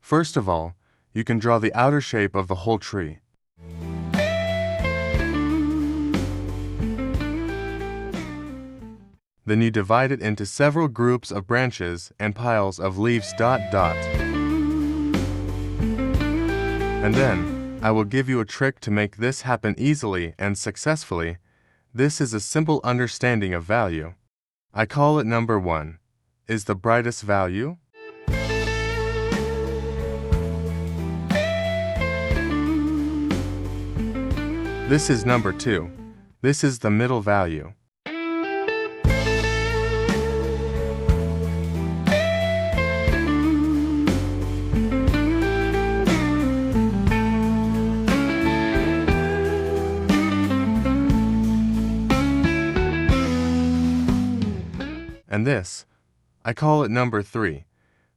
First of all, you can draw the outer shape of the whole tree. Then you divide it into several groups of branches and piles of leaves. And then, I will give you a trick to make this happen easily and successfully. This is a simple understanding of value. I call it number 1. Is the brightest value? This is number 2. This is the middle value. And this, I call it number 3.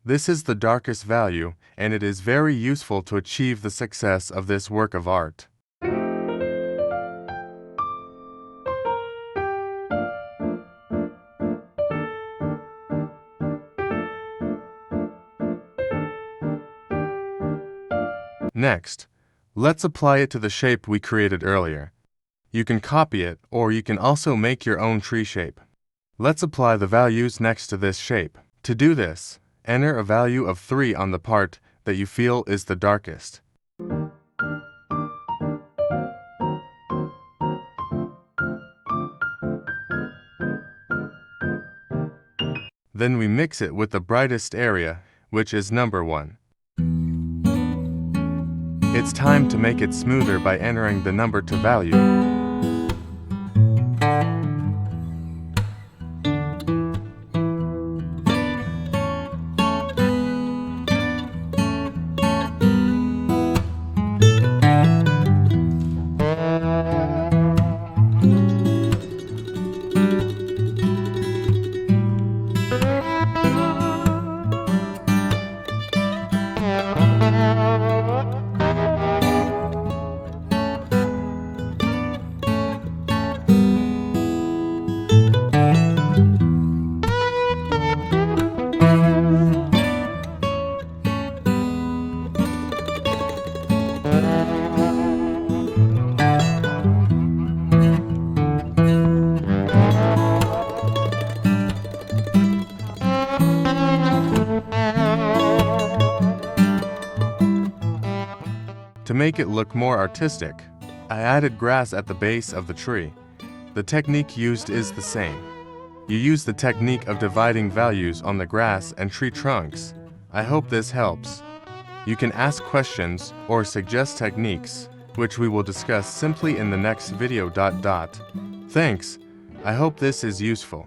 This is the darkest value, and it is very useful to achieve the success of this work of art. Next, let's apply it to the shape we created earlier. You can copy it, or you can also make your own tree shape. Let's apply the values next to this shape. To do this, enter a value of 3 on the part that you feel is the darkest. Then we mix it with the brightest area, which is number 1. It's time to make it smoother by entering the number 2 value. To make it look more artistic, I added grass at the base of the tree. The technique used is the same. You use the technique of dividing values on the grass and tree trunks. I hope this helps. You can ask questions or suggest techniques, which we will discuss simply in the next video. Thanks. I hope this is useful.